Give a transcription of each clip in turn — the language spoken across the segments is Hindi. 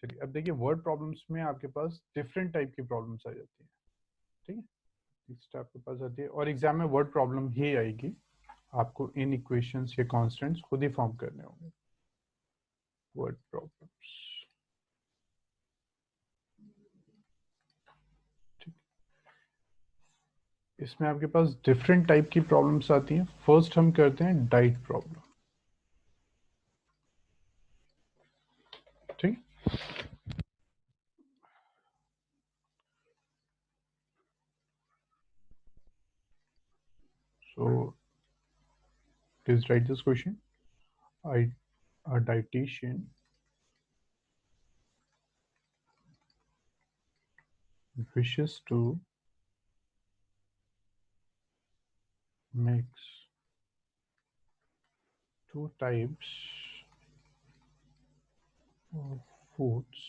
चलिए अब देखिए वर्ड प्रॉब्लम्स में आपके पास डिफरेंट टाइप की प्रॉब्लम्स आ जाती है। ठीक है, नेक्स्ट आपके पास आती है और एग्जाम में वर्ड प्रॉब्लम ही आएगी, आपको इन इक्वेशंस या कॉन्स्टेंट्स खुद ही फॉर्म करने होंगे। वर्ड प्रॉब्लम्स, ठीक, इसमें आपके पास डिफरेंट टाइप की प्रॉब्लम्स आती हैं। फर्स्ट हम करते हैं डाइट प्रॉब्लम। ठीक, सो please write this question. I, a dietitian wishes to mix two types of foods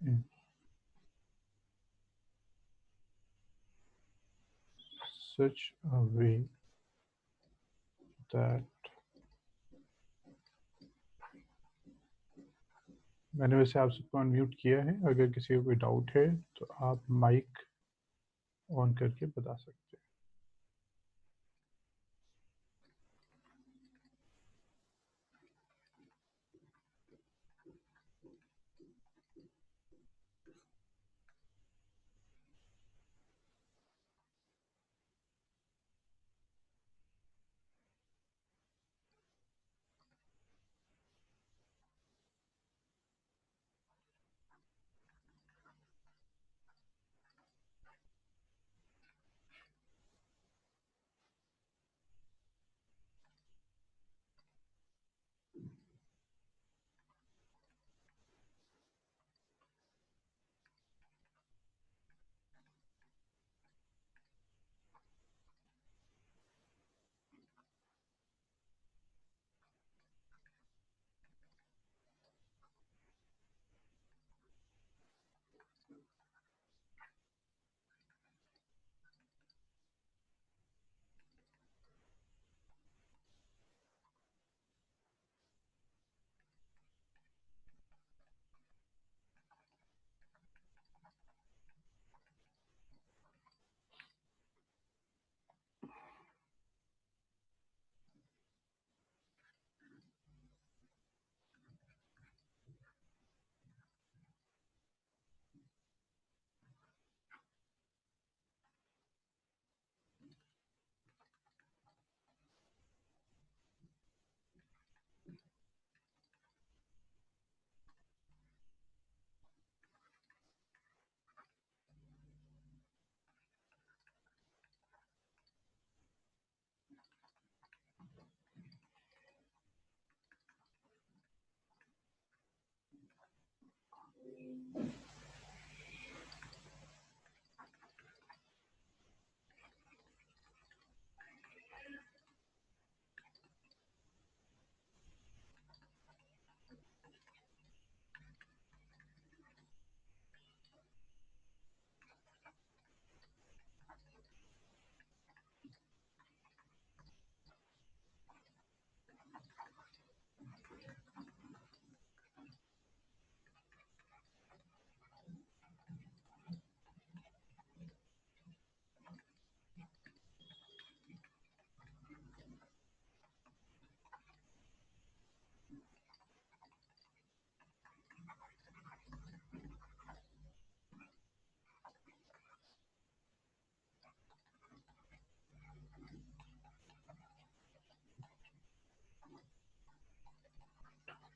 in such a way that, मैंने वैसे आप सबको अनम्यूट किया है, अगर किसी को कोई डाउट है तो आप माइक ऑन करके बता सकते हैं।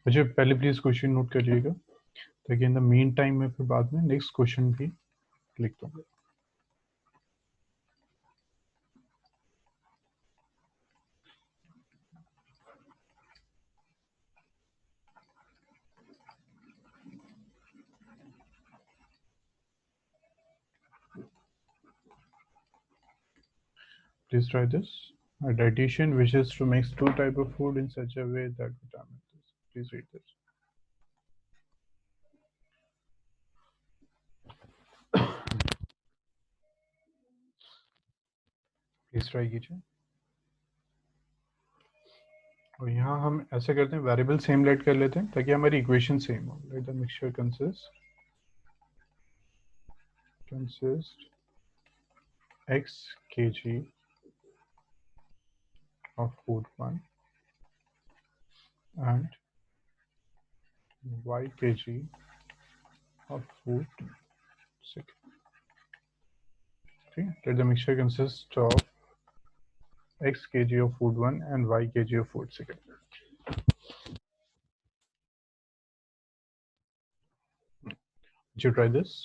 मुझे पहले प्लीज क्वेश्चन नोट कर लीजिएगा, ताकि इन द मीन टाइम में फिर बाद में नेक्स्ट क्वेश्चन भी लिख दूंगा। Please try this. A dietitian wishes to mix two type of food in such a way that vitamin is. Please read this. Please try कीजिए। और यहाँ हम ऐसे करते हैं, वेरिएबल सेम लेट कर लेते हैं ताकि हमारी इक्वेशन सेम हो। Let the mixture consist x kg of food 1 and y kg of food 6. Okay, let the mixture consist of x kg of food 1 and y kg of food 2. Did you try this?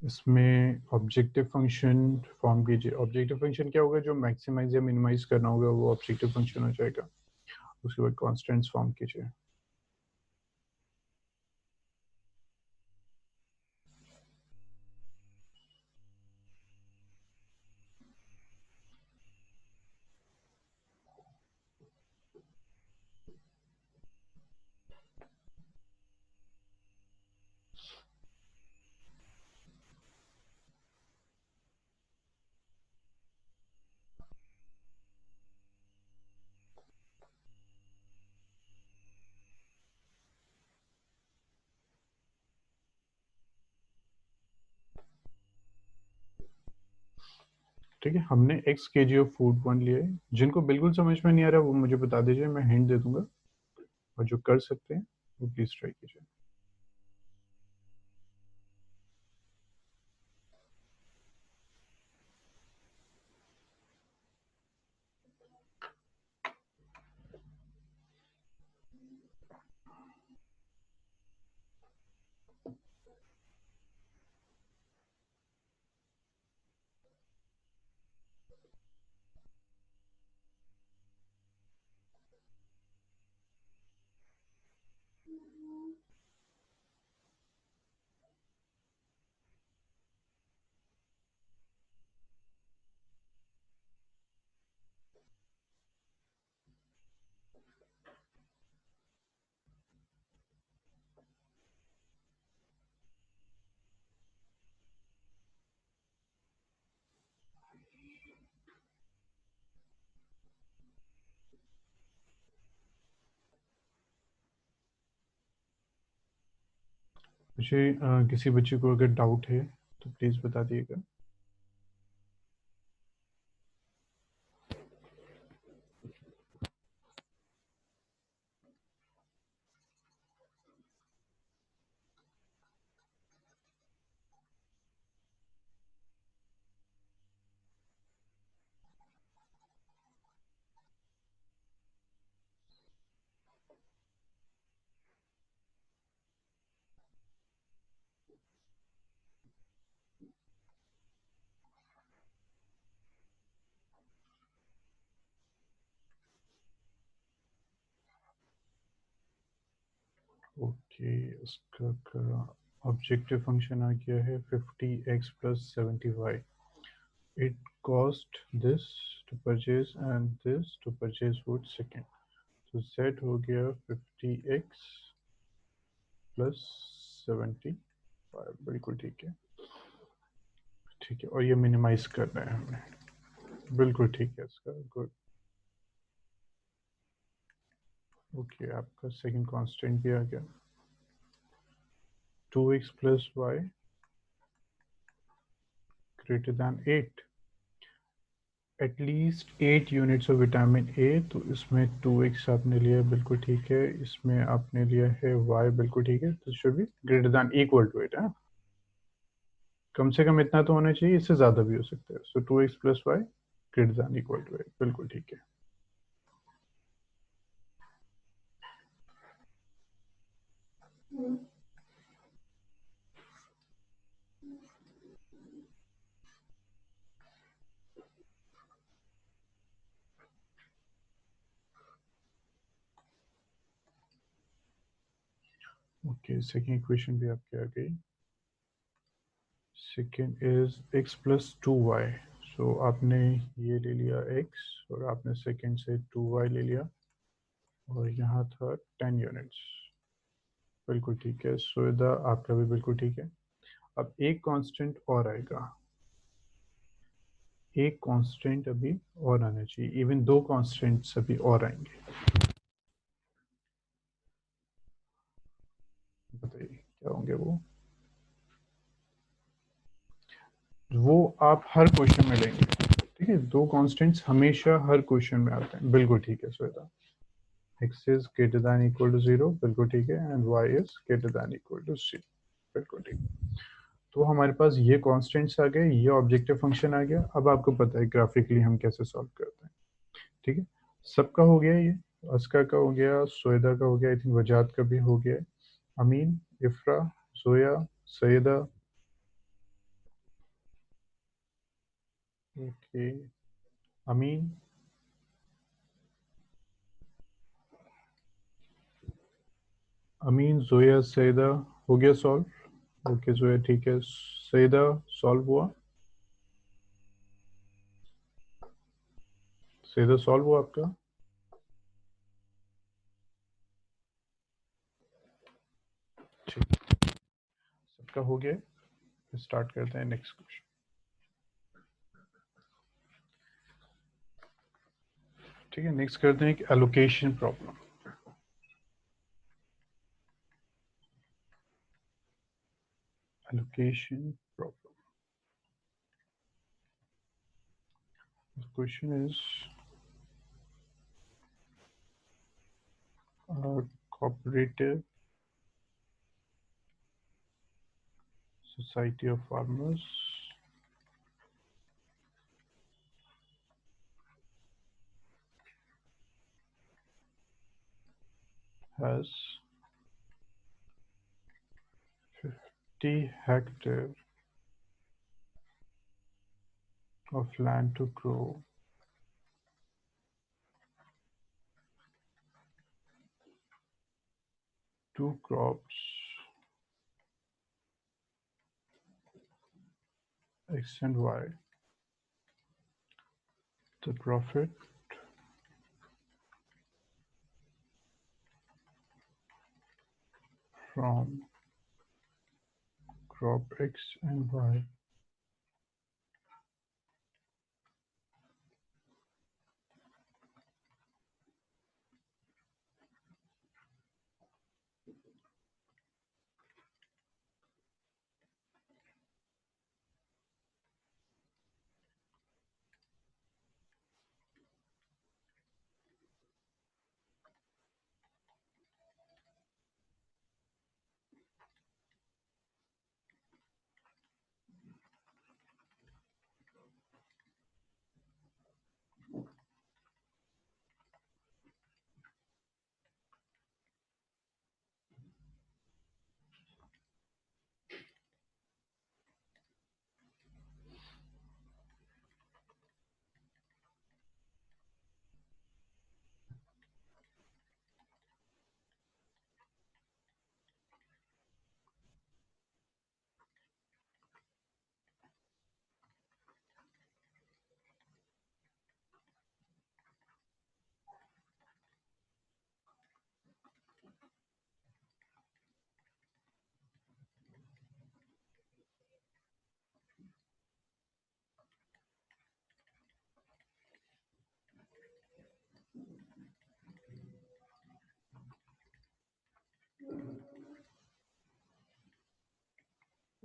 इसमें ऑब्जेक्टिव फंक्शन फॉर्म कीजिए। ऑब्जेक्टिव फंक्शन क्या होगा? जो मैक्सिमाइज या मिनिमाइज करना होगा वो ऑब्जेक्टिव फंक्शन हो जाएगा। उसके बाद कॉन्स्टेंट्स फॉर्म कीजिए। ठीक है, हमने x kg ऑफ फूड 1 लिया है। जिनको बिल्कुल समझ में नहीं आ रहा वो मुझे बता दीजिए, मैं हिंट दे दूंगा। और जो कर सकते हैं वो प्लीज ट्राई कीजिए। मुझे किसी बच्चे को अगर डाउट है तो प्लीज बता दिएगा। ओके, उसका ऑब्जेक्टिव फंक्शन आ गया है 50x plus 70y। It cost this to purchase and this to purchase food second। तो z हो गया 50x plus 75। बिल्कुल ठीक है। ठीक है, और ये मिनिमाइज कर रहे हैं हमने। बिल्कुल ठीक है इसका। गुड। ओके, आपका सेकंड कांस्टेंट भी आ गया 2x plus y greater than 8। At least 8 units of vitamin A. तो इसमें 2x आपने लिया है, बिल्कुल ठीक है। इसमें आपने लिया है y, बिल्कुल ठीक है। तो should be greater than equal to it है। कम से कम इतना तो होना चाहिए, इससे ज़्यादा भी हो सकता है। So 2x plus y greater than equal to it, बिल्कुल ठीक है। ओके, सेकेंड इक्वेशन भी आपके आ गई। Second is x plus 2y। सो आपने ये ले लिया x और आपने सेकेंड से 2y ले लिया और यहाँ था 10 यूनिट्स। बिल्कुल ठीक है। सुविधा आपका भी बिल्कुल ठीक है। अब एक कांस्टेंट और आएगा, एक कांस्टेंट अभी और आना चाहिए, इवन दो कांस्टेंट्स अभी और आएंगे। बताइए क्या होंगे वो आप हर क्वेश्चन में लेंगे। ठीक है, दो कांस्टेंट्स हमेशा हर क्वेश्चन में आते हैं। बिल्कुल ठीक है Shweta. x is greater than equal to 0, बिल्कुल ठीक है, and y is greater than equal to 0, बिल्कुल ठीक है। तो हमारे पास ये कांस्टेंट्स आ गए, ये ऑब्जेक्टिव फंक्शन आ गया। अब आपको पता है ग्राफिकली हम कैसे सॉल्व करते हैं। ठीक है, सबका हो गया ये। अस्का का हो गया, सोएदा का हो गया, आई थिंक वजाद का भी हो गया। अमीन, इफ्रा, जोया, सैयदा, ओके, अमीन, अमीन, जोया, सैयदा हो गया सॉल्व। ओके जोया ठीक है, सैयदा सॉल्व हुआ, सैयदा सॉल्व हुआ आपका। ठीक, सबका हो गया। स्टार्ट करते हैं नेक्स्ट क्वेश्चन। ठीक है, नेक्स्ट करते हैं एक allocation problem. Allocation problem, question is cooperative society of farmers has 50 hectares of land to grow two crops, X and Y. The profit from crop X and Y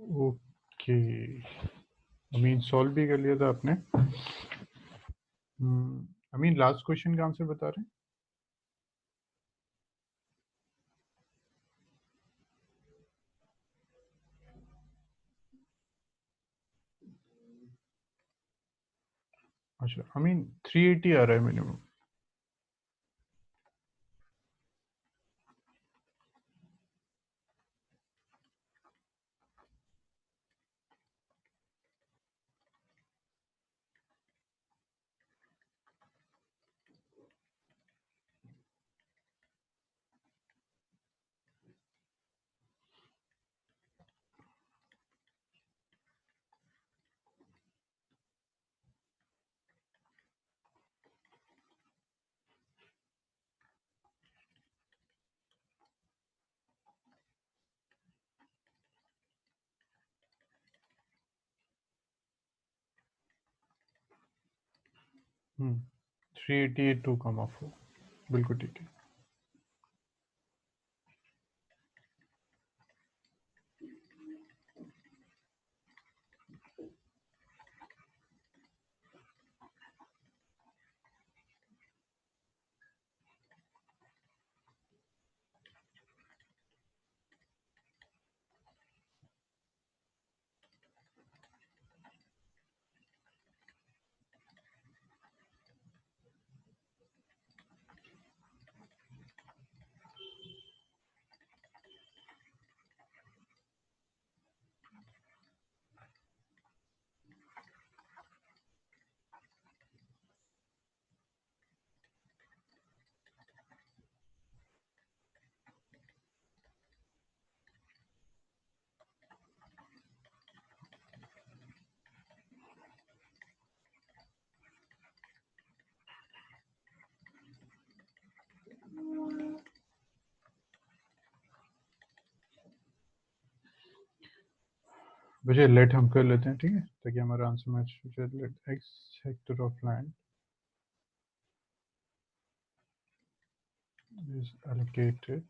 okay. Amin solve भी कर लिया था आपने। अमीन लास्ट क्वेश्चन का आंसर बता रहे हैं। अच्छा अमीन 380 आ रहा है मिनिमम। 388.2,4 बिल्कुल ठीक है। बच्चे लेट हम कर लेते हैं, ठीक है, ताकि हमारा आंसर मैच हो जाए। Let x hectare of land is allocated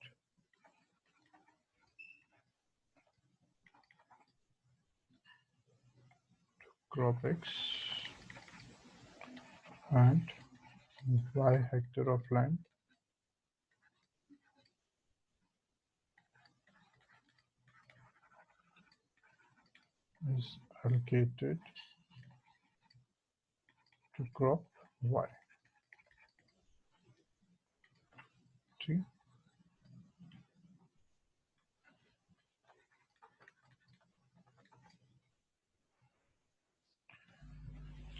crop X and Y hectare of land is allocated to crop Y। ठीक है,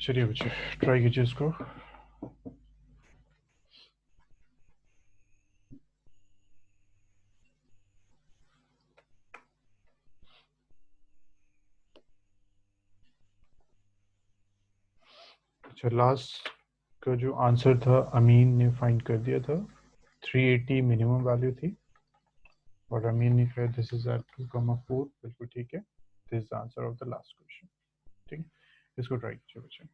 चलिए बच्चे ट्राई कीजिए इसको। अच्छा, लास्ट का जो आंसर था अमीन ने फाइंड कर दिया था, 380 मिनिमम वैल्यू थी, और अमीन ने कहा दिस इज एट 2,4। बिल्कुल ठीक है, this is the answer of the last question. ठीक है, इसको ट्राई कीजिए बच्चे।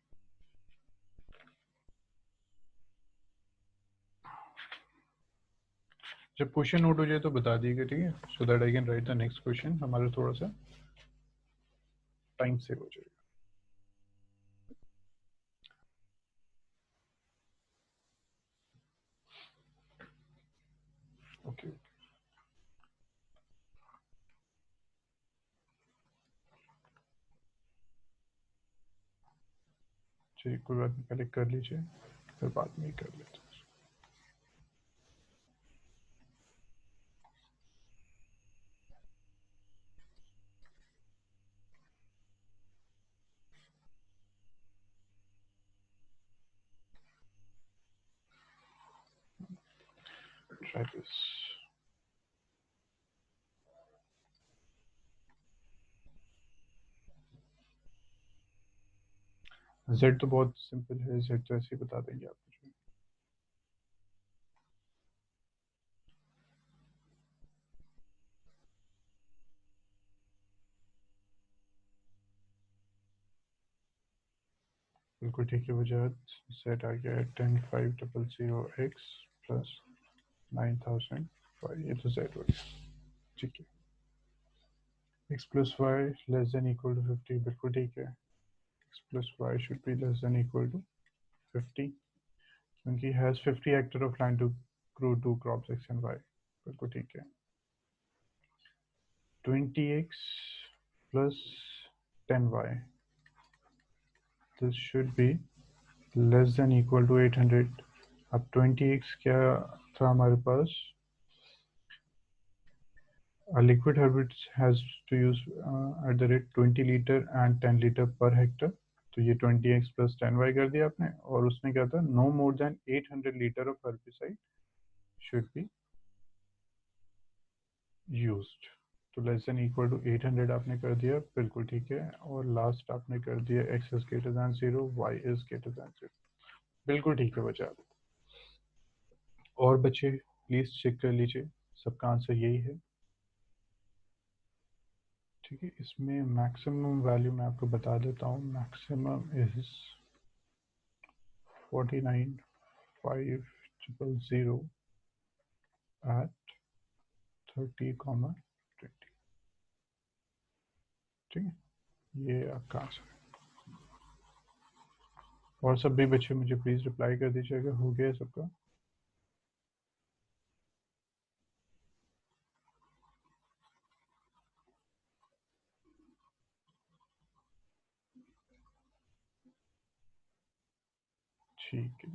जब क्वेश्चन नोट हो जाए तो बता दीजिएगा, ठीक है, so that I can write the next question, हमारा थोड़ा सा टाइम सेव हो जाएगा। ओके, चलिए कोई बात नहीं, पहले कर लीजिए फिर बाद में ही कर लेते हैं। Try this। Z तो बहुत सिंपल है, Z तो ऐसे ही बता देंगे आप मुझे। बिल्कुल ठीक है वजाहत। Z आ गया है 10,500x प्लस 9,000 ये तो Z हो गया। ठीक है, x plus y less than equal to 50, बिल्कुल ठीक है, x plus y should be less than equal to 50 क्योंकि has 50 hectare of land to grow two crops x and y। बिल्कुल ठीक है, 20x plus 10y, this should be less than equal to 800। अब 20x क्या था हमारे पास, a liquid herbicide has to use at the rate 20 litre and 10 litre per hectare. तो ये 20x प्लस 10y कर दिया आपने, और उसने क्या था, no more than 800 litre of herbicide should be used. तो लेस देन इक्वल टू 800 आपने कर दिया, बिल्कुल ठीक है, और लास्ट आपने कर दिया x is greater than 0, y is greater than 0। बिल्कुल ठीक है बच्चा। और बच्चे प्लीज चेक कर लीजिए, सबका आंसर यही है। ठीक है, इसमें मैक्सिमम वैल्यू मैं आपको बता देता हूँ, मैक्सिमम इज 49,500 at 30, 20। ठीक है, ये आपका आंसर है। और सब भी बच्चे मुझे प्लीज रिप्लाई कर दीजिएगा, हो गया सबका। ठीक है,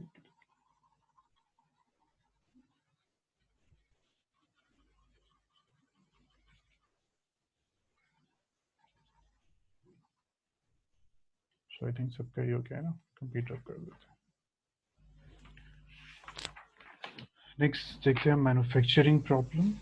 सो आई थिंक सबका ही हो गया है ना, कंप्यूटर कर देते हैं। नेक्स्ट देखते हैं मैन्युफैक्चरिंग प्रॉब्लम।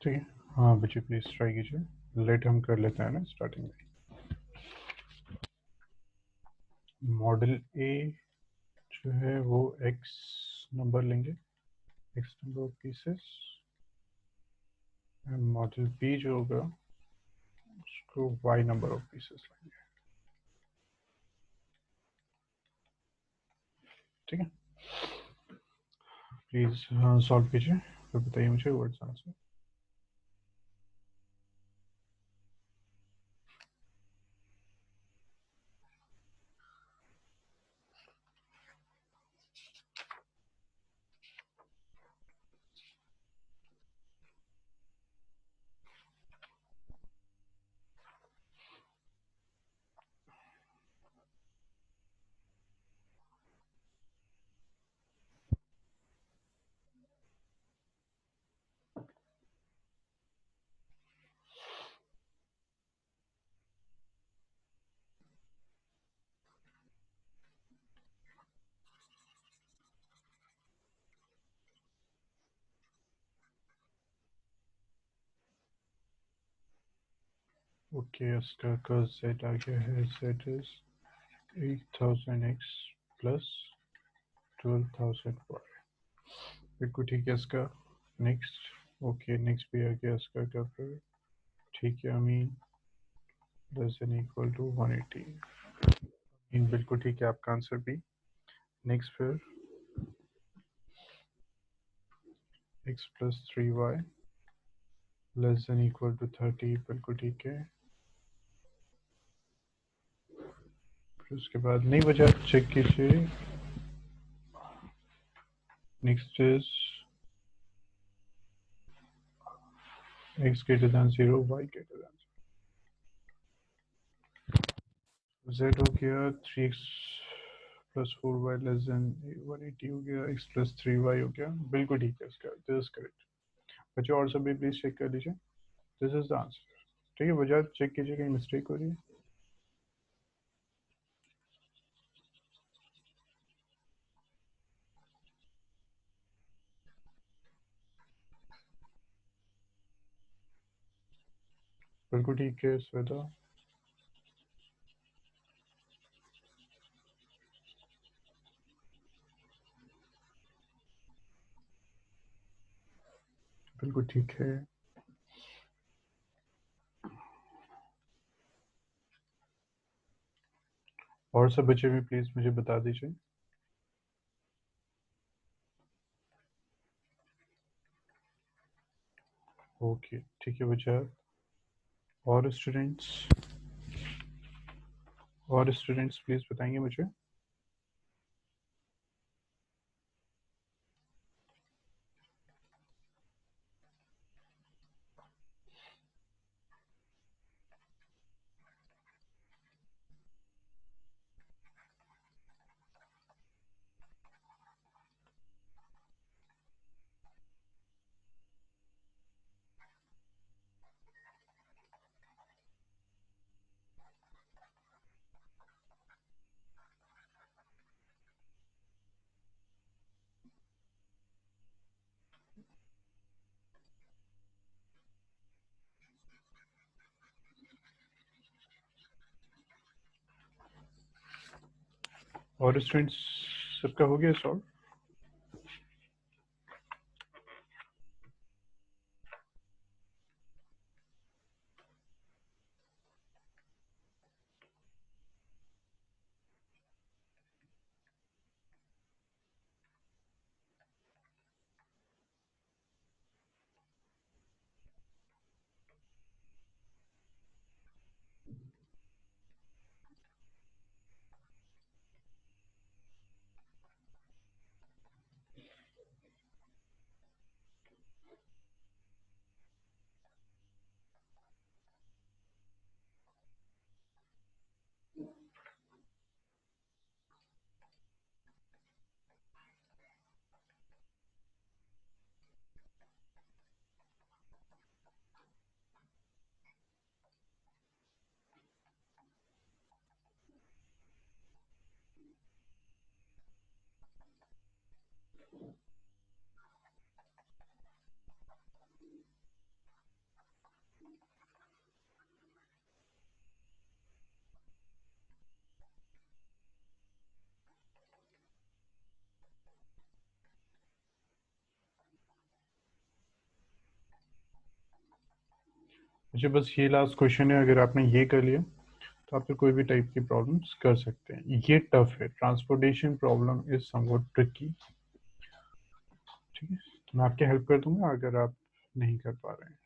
ठीक है, हाँ बच्चे प्लीज ट्राई कीजिए। लेट हम कर लेते हैं ना स्टार्टिंग में। मॉडल ए जो है वो एक्स नंबर लेंगे, x number of pieces. Model B जो होगा उसको वाई नंबर ऑफ पीसेस लेंगे। ठीक है, प्लीज सॉल्व कीजिए, फिर बताइए मुझे वर्ड्स आंसर। ओके, इसका का सेट आ गया है। Set is 8000x plus 12,000y। बिल्कुल ठीक है इसका। नेक्स्ट, ओके नेक्स्ट भी आ गया इसका का फिर। ठीक है, अमीन लेस देन इक्वल टू 180। बिल्कुल ठीक है आपका आंसर भी। नेक्स्ट फिर x plus 3y less than equal to 30। बिल्कुल ठीक है। फिर उसके बाद नहीं बचा, चेक कीजिए। Next is x greater than 0, y greater then z हो गया 3x plus 4y less than 180 हो गया, x प्लस 3y हो गया। बिल्कुल ठीक है इसका, दिस इज करेक्ट। बच्चों और सभी प्लीज चेक कर लीजिए, दिस इज द आंसर। ठीक है, बजाय चेक कीजिए कहीं मिस्टेक हो रही है। बिल्कुल ठीक है श्वेता। बिल्कुल ठीक है। और सब बच्चे भी प्लीज मुझे बता दीजिए। ओके ठीक है बच्चा। और स्टूडेंट्स प्लीज बताएंगे मुझे। और स्टूडेंट्स सबका हो गया सॉल्व। अच्छा, बस ये लास्ट क्वेश्चन है, अगर आपने ये कर लिया तो आप फिर कोई भी टाइप की प्रॉब्लम्स कर सकते हैं। ये टफ है, transportation problem is somewhat tricky. ठीक है, तो मैं आपकी हेल्प कर दूंगा अगर आप नहीं कर पा रहे हैं।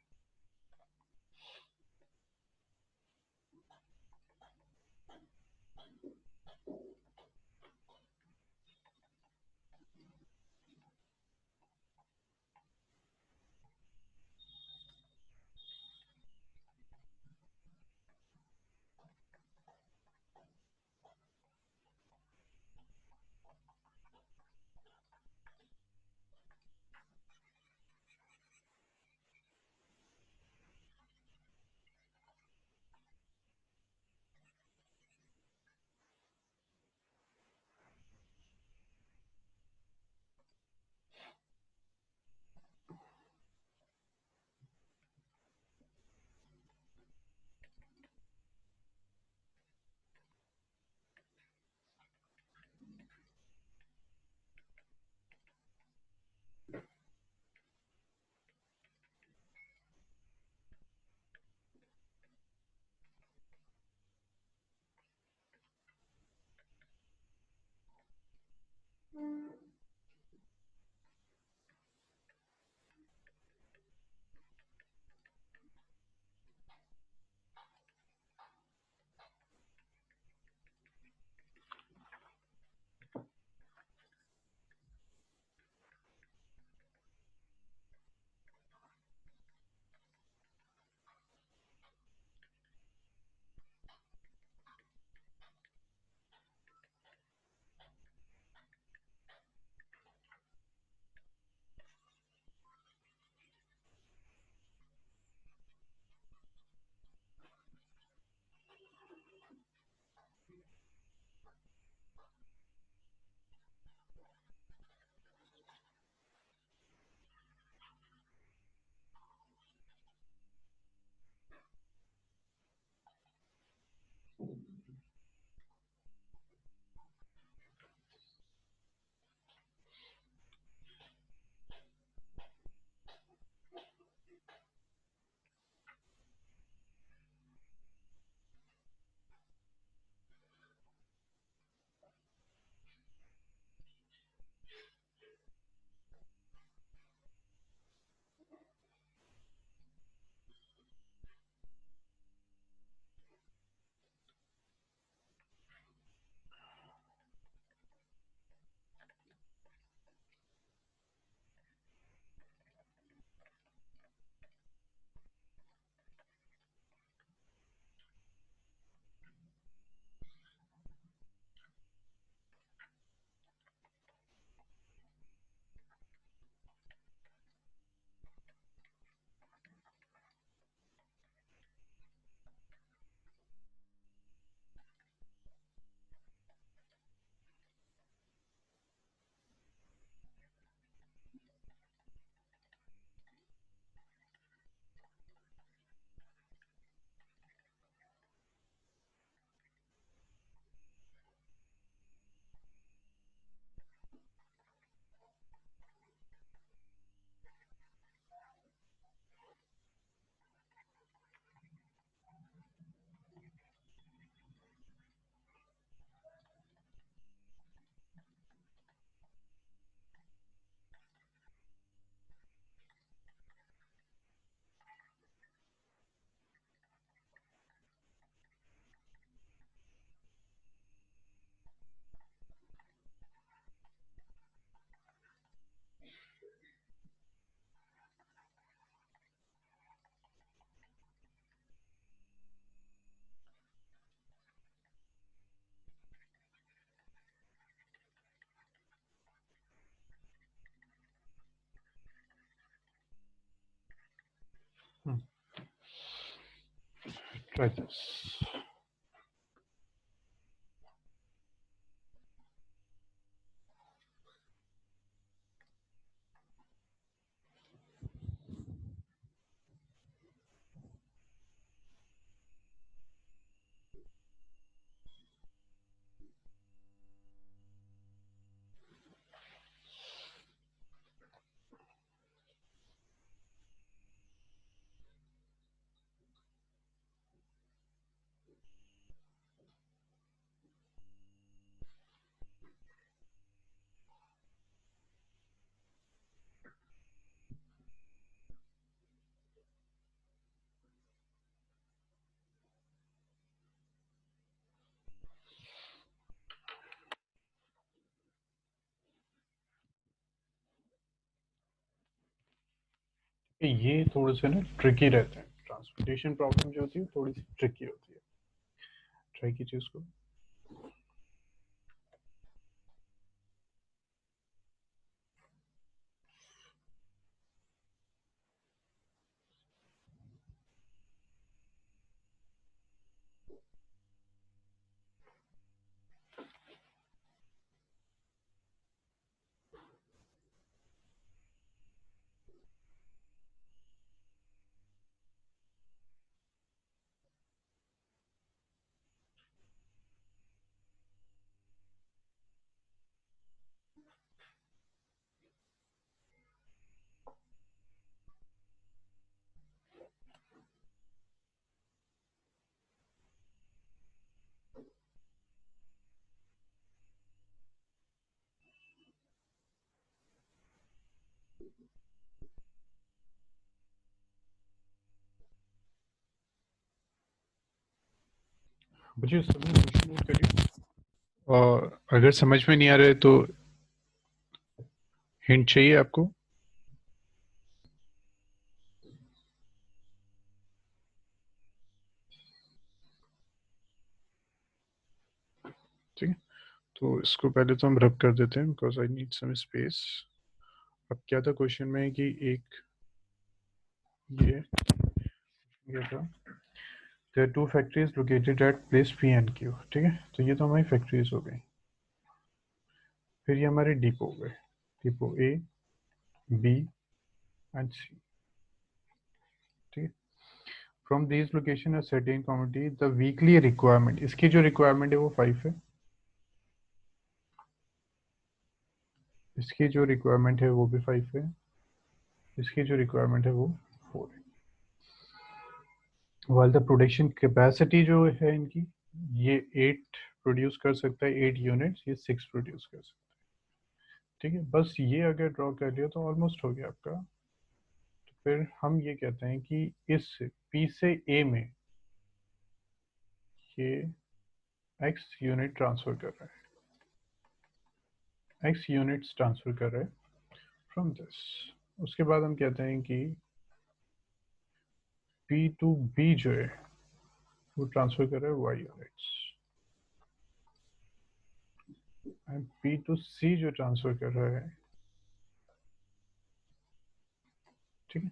Try this. ये थोड़े से ना ट्रिकी रहते हैं, ट्रांसपोर्टेशन प्रॉब्लम जो होती है थोड़ी सी ट्रिकी होती है, ट्राई कीजिए उसको। मुझे सभी क्वेश्चन नोट करिए, और अगर समझ में नहीं आ रहे तो हिंट चाहिए आपको। ठीक है, तो इसको पहले तो हम रब कर देते हैं because I need some space. अब क्या था क्वेश्चन में कि एक ये था, there two factories located at place P and Q. ठीक है, तो ये तो हमारी फैक्ट्रीज हो गई। फिर ये हमारे डिपो हो गए, डिपो ए, बी एंड सी। ठीक है, from this location a certain quantity the weekly requirement, इसकी जो रिक्वायरमेंट है वो 5 है, इसकी जो रिक्वायरमेंट है वो भी 5 है, इसकी जो रिक्वायरमेंट है वो 4 है। वाइल द प्रोडक्शन कैपेसिटी जो है इनकी, ये 8 प्रोड्यूस कर सकता है, 8 यूनिट्स, ये 6 प्रोड्यूस कर सकता है। ठीक है, बस ये अगर ड्रॉ कर लिया तो ऑलमोस्ट हो गया आपका। तो फिर हम ये कहते हैं कि इस पी से ए में ये एक्स यूनिट ट्रांसफर कर रहा है, एक्स यूनिट्स ट्रांसफर कर रहा है फ्रॉम दिस। उसके बाद हम कहते हैं कि पी टू बी जो है वो ट्रांसफर कर रहा है Y units, and P to C जो ट्रांसफर कर रहा है। ठीक है,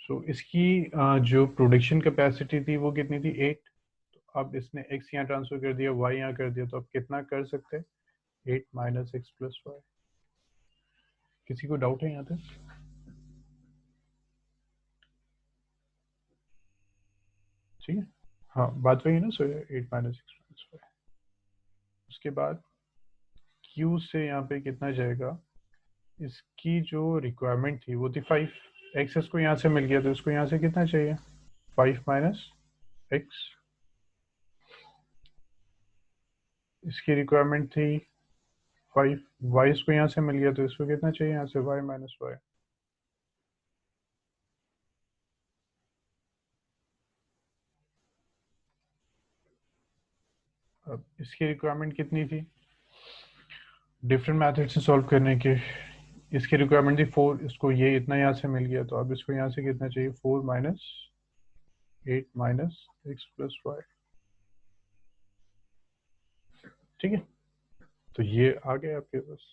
सो इसकी जो प्रोडक्शन कैपेसिटी थी वो कितनी थी, 8। तो अब इसने x यहाँ ट्रांसफर कर दिया, y यहाँ कर दिया, तो अब कितना कर सकते हैं, 8 माइनस एक्स प्लस वाई। किसी को डाउट है यहाँ पे? ठीक है, हाँ बात वही है ना, सो 8 माइनस एक्स प्लस वाई। उसके बाद q से यहाँ पे कितना जाएगा, इसकी जो रिक्वायरमेंट थी वो थी 5, एक्स इसको यहाँ से मिल गया तो इसको यहाँ से कितना चाहिए, 5 माइनस एक्स। इसकी रिक्वायरमेंट थी 5, वाई इसको यहाँ से मिल गया तो इसको कितना चाहिए, यहाँ से वाई माइनस वाई। अब इसकी रिक्वायरमेंट कितनी थी, डिफरेंट मेथड से सॉल्व करने के। इसकी रिक्वायरमेंट थी 4, इसको ये इतना यहाँ से मिल गया तो अब इसको यहाँ से कितना चाहिए, 4 minus 8 minus x plus y. ठीक है, तो ये आ गया आपके पास।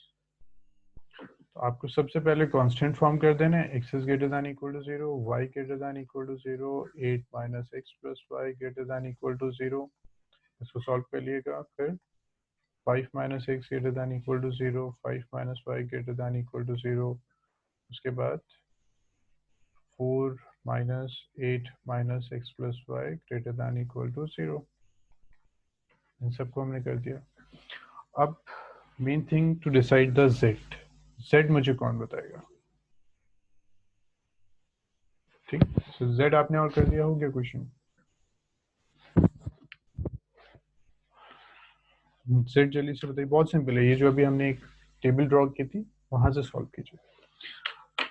तो आपको सबसे पहले कांस्टेंट फॉर्म कर देना है, x is greater than equal to 0, y greater than equal to 0, 8 minus x plus y greater than equal to 0। इसको सॉल्व कर लिएगा, फिर 5 minus x greater than equal to 0, 5 minus y greater than equal to 0। उसके बाद 4 minus 8 minus x plus y greater than equal to 0। इन सबको हमने कर दिया। अब main thing to decide the z, z मुझे कौन बताएगा। ठीक, तो जेड आपने और कर दिया, हो गया क्वेश्चन। जेड जल्दी से बताइए, बहुत सिंपल है, ये जो अभी हमने एक टेबल ड्रॉ की थी वहां से सॉल्व कीजिए,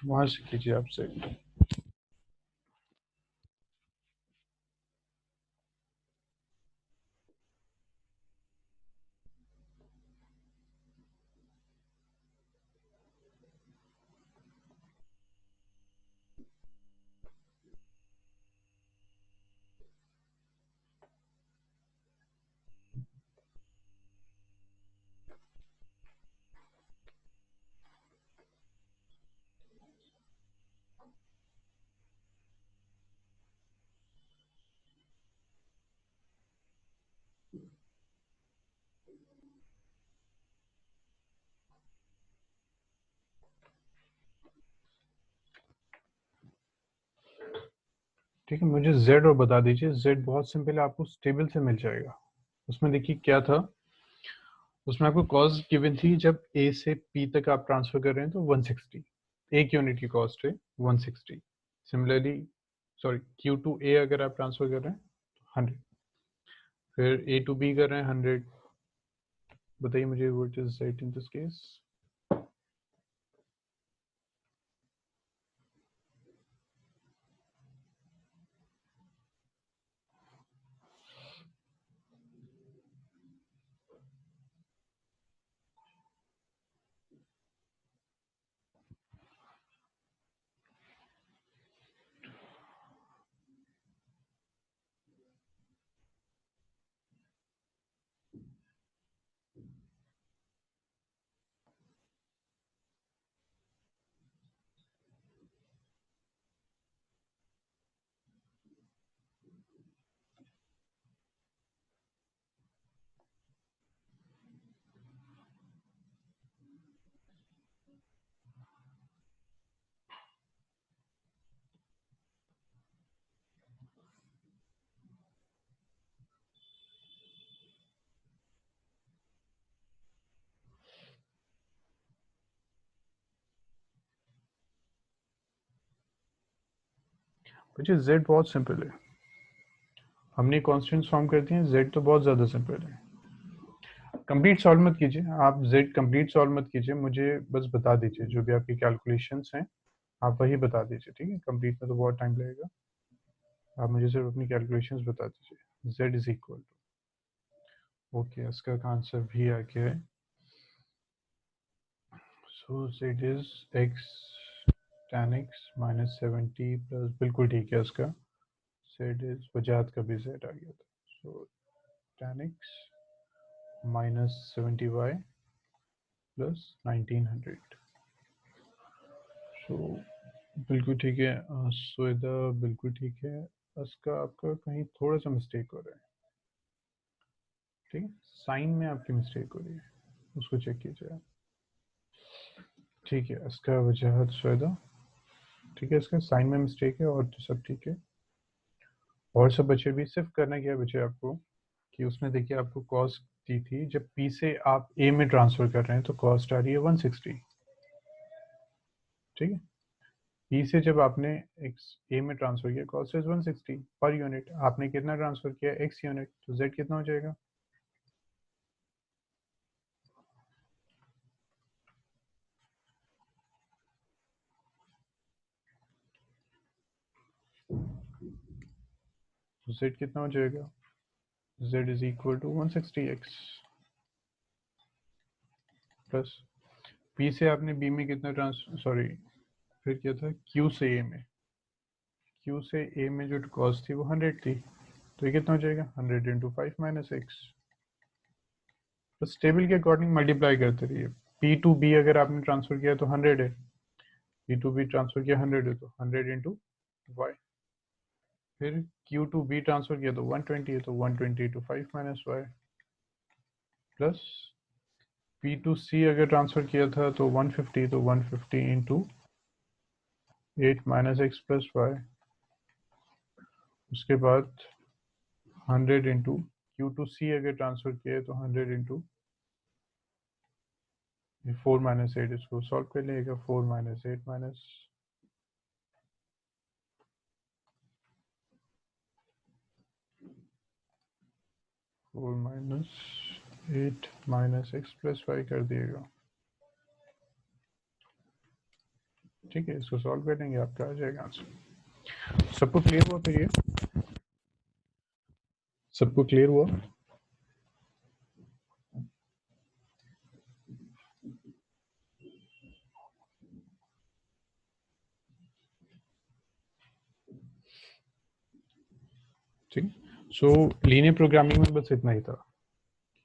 वहां से कीजिए आप जेड। ठीक है, मुझे z और बता दीजिए। z बहुत सिंपल है, आपको स्टेबल से मिल जाएगा। उसमें देखिए क्या था, उसमें आपको कॉस्ट गिवन थी जब a से p तक आप ट्रांसफर कर रहे हैं तो 160 एक यूनिट की कॉस्ट है 160। Similarly sorry q to a अगर आप ट्रांसफर कर रहे हैं तो 100, फिर a टू b कर रहे हैं 100। बताइए मुझे what is z in this case. मुझे z बहुत सिंपल है, हमने कॉन्स्टेंट फॉर्म कर दिए हैं, z तो बहुत ज्यादा सिंपल है। कंप्लीट सॉल्व मत कीजिए आप, z कंप्लीट सॉल्व मत कीजिए, मुझे बस बता दीजिए जो भी आपकी कैलकुलेशंस हैं आप वही बता दीजिए। ठीक है, कंप्लीट में तो बहुत टाइम लगेगा, आप मुझे सिर्फ अपनी कैलकुलेशंस बता दीजिए। z is equal to, okay इसका आंसर भी आ गया है। सो z इज x tan x minus 70 plus, बिल्कुल ठीक है इसका। z इज वजाहत का भी z आ गया था। सो tan x minus 70y plus 1900। सो बिल्कुल ठीक है सुवेदा, बिल्कुल ठीक है। इसका आपका कहीं थोड़ा सा मिस्टेक हो रहा है। ठीक है, साइन में आपकी मिस्टेक हो रही है, उसको चेक कीजिए आप। ठीक है, इसका वजह सुवेदा ठीक है, इसका साइन में मिस्टेक है और तो सब ठीक है। और सब बचे भी, सिर्फ करना क्या बचे आपको कि उसमें देखिए आपको कॉस्ट दी थी, जब पी से आप ए में ट्रांसफर कर रहे हैं तो कॉस्ट आ रही है 160। ठीक है, पी से जब आपने एक्स ए में ट्रांसफर किया कॉस्ट इज 160 पर यूनिट। आपने कितना ट्रांसफर किया एक्स यूनिट, तो जेड कितना हो जाएगा। तो जेड कितना हो जाएगा, z is equal to 160x plus P से आपने बी में कितना सॉरी फिर क्या था, क्यू से ए में, क्यू से ए में जो कॉस्ट थी वो 100 थी, तो ये कितना हो जाएगा 100 इंटू 5 माइनस एक्स। बस टेबल के अकॉर्डिंग मल्टीप्लाई करते रहिए। पी टू बी अगर आपने ट्रांसफर किया तो 100 है, पी टू बी ट्रांसफर किया 100 है तो 100 इंटू वाई। फिर क्यू टू बी ट्रांसफर किया तो 120 है तो 120 into 5 minus Y plus P to C अगर ट्रांसफर किया था तो 150 तो 150 into 8 minus x plus Y. उसके बाद 100 इंटू क्यू टू सी अगर ट्रांसफर किया तो 100 इंटू 4 माइनस 8, इसको सॉल्व कर लेगा 4 minus 8 minus 4 minus 8 minus x plus y कर दिएगा। ठीक है, इसको सॉल्व कर देंगे आपका आ जाएगा आंसर। सबको क्लियर हुआ फिर ये, सबको क्लियर हुआ। ठीक, सो लीनियर प्रोग्रामिंग में बस इतना ही था।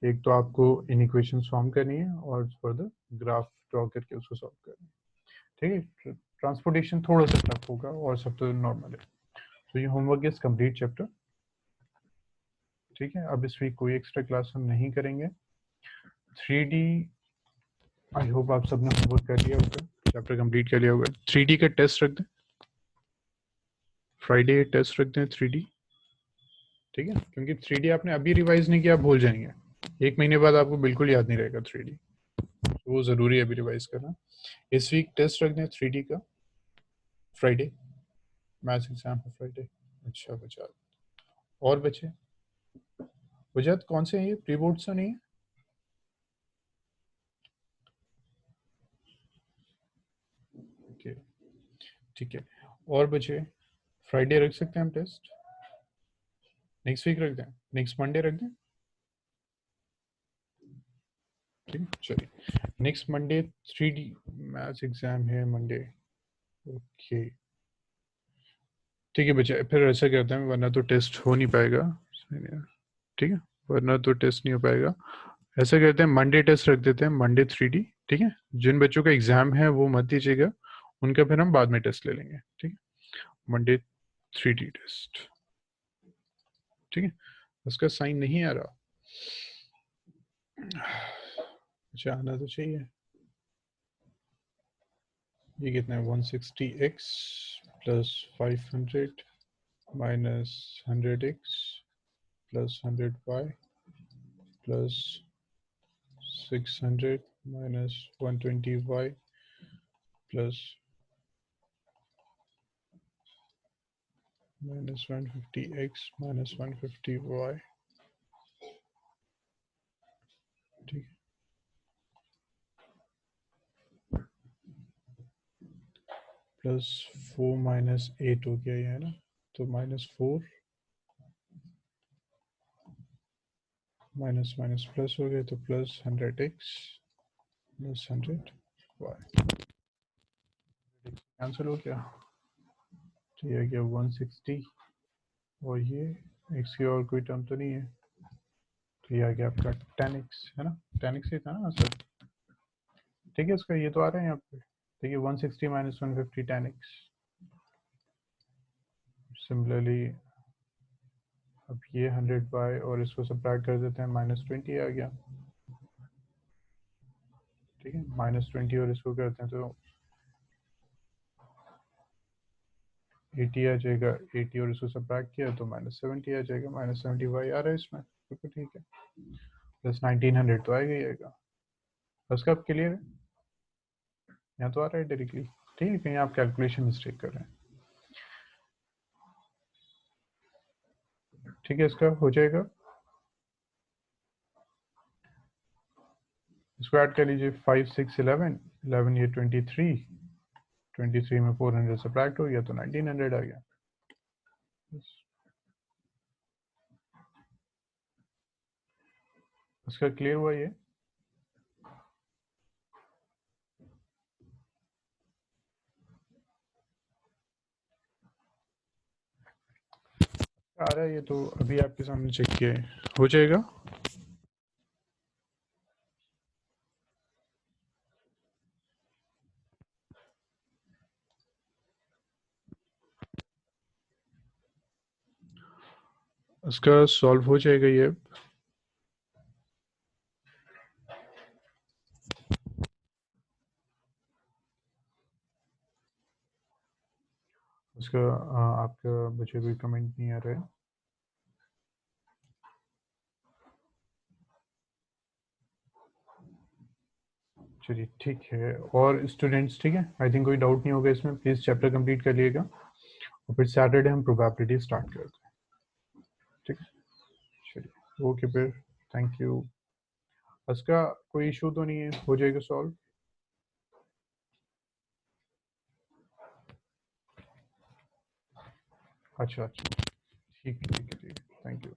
एक तो आपको इन इक्वेशन फॉर्म करनी है और फर्दर ग्राफ ड्रॉ करके उसको सॉल्व करना है। ठीक है, ट्रांसपोर्टेशन थोड़ा सा टफ होगा और सब तो नॉर्मल है। तो ये होमवर्क इज कंप्लीट चैप्टर। ठीक है, अब इस वीक कोई एक्स्ट्रा क्लास हम नहीं करेंगे। 3D आई होप आप सबने होमवर्क कर लिया होगा, चैप्टर कंप्लीट कर लिया होगा। 3D का टेस्ट रख दें। फ्राइडे टेस्ट रखते हैं 3D, ठीक है, क्योंकि 3D आपने अभी रिवाइज नहीं किया, आप भूल जाएंगे, 1 महीने बाद आपको बिल्कुल याद नहीं रहेगा 3D, तो वो ज़रूरी है अभी रिवाइज करना। इस वीक टेस्ट रखते हैं 3D का, फ्राइडे मैथ्स एग्जाम है फ्राइडे। अच्छा बचा, और बचे वजह कौन से हैं ये, प्री बोर्ड से नहीं है? ओके ठीक है, और बचे फ्राइडे रख सकते हैं हम टेस्ट, नेक्स्ट वीक रख दें, नेक्स्ट मंडे रख दें, ठीक है चलिए, next Monday 3D maths exam है मंडे। ओके ठीक है बच्चे, फिर ऐसा करते हैं, वरना तो टेस्ट हो नहीं पाएगा, ठीक है, वरना तो टेस्ट नहीं हो पाएगा। ऐसा करते हैं मंडे टेस्ट रख देते हैं, मंडे 3D, ठीक है, जिन बच्चों का एग्जाम है वो मत दीजिएगा, उनका फिर हम बाद में टेस्ट ले लेंगे, ठीक है, मंडे 3D टेस्ट, ठीक है। उसका साइन नहीं आ रहा, अच्छा आना तो चाहिए। ये कितना है, 160x plus 500 minus 100x plus 100y plus 600 minus 120y plus minus 150x minus 150y, ठीक है, प्लस 4 माइनस 8 हो गया ये, है ना, तो -4 माइनस माइनस प्लस हो गया, तो plus 100x plus 100y, cancel हो गया, तो ये गया 160, और ये x की और कोई टर्म तो नहीं है, तो ये आ गया आपका 10x, है ना, 10x ही था ना सर, ठीक है, इसका ये तो आ रहा है यहाँ पे, देखिए 160 माइनस 150 10x। सिमिलरली अब ये 100 और इसको सब्ट्रैक्ट कर देते हैं, -20 आ गया, ठीक है, -20 और इसको करते हैं तो 80 आ जाएगा, 80 और इसको सब्ट्रैक्ट किया तो -70 आ जाएगा, -70y आ रहा है इसमें, बिल्कुल ठीक है, प्लस 1900 तो आएगा ही आएगा। उसका अब क्लियर है, यहाँ तो आ रहा है डायरेक्टली, ठीक है, कहीं आप कैलकुलेशन मिस्टेक कर रहे हैं, ठीक है, इसका हो जाएगा, इसको ऐड कर लीजिए, 5 6 11 11 ये 23, 23 में 400 सब्ट्रैक्ट हो गया तो 1900 आ गया, उसका क्लियर हुआ ये, आ रहा है ये तो अभी आपके सामने चेक किया है, हो जाएगा। इसका सॉल्व हो जाएगा ये, उसका आपका बच्चे कोई कमेंट नहीं आ रहा है, चलिए ठीक है, और स्टूडेंट्स ठीक है, आई थिंक कोई डाउट नहीं होगा इसमें, प्लीज़ चैप्टर कंप्लीट कर लिएगा, और फिर सैटरडे हम प्रोबेबिलिटी स्टार्ट करते हैं, ठीक है, चलिए ओके फिर, थैंक यू। इसका कोई इशू तो नहीं है, हो जाएगा सॉल्व, अच्छा अच्छा, ठीक है ठीक है ठीक है, थैंक यू।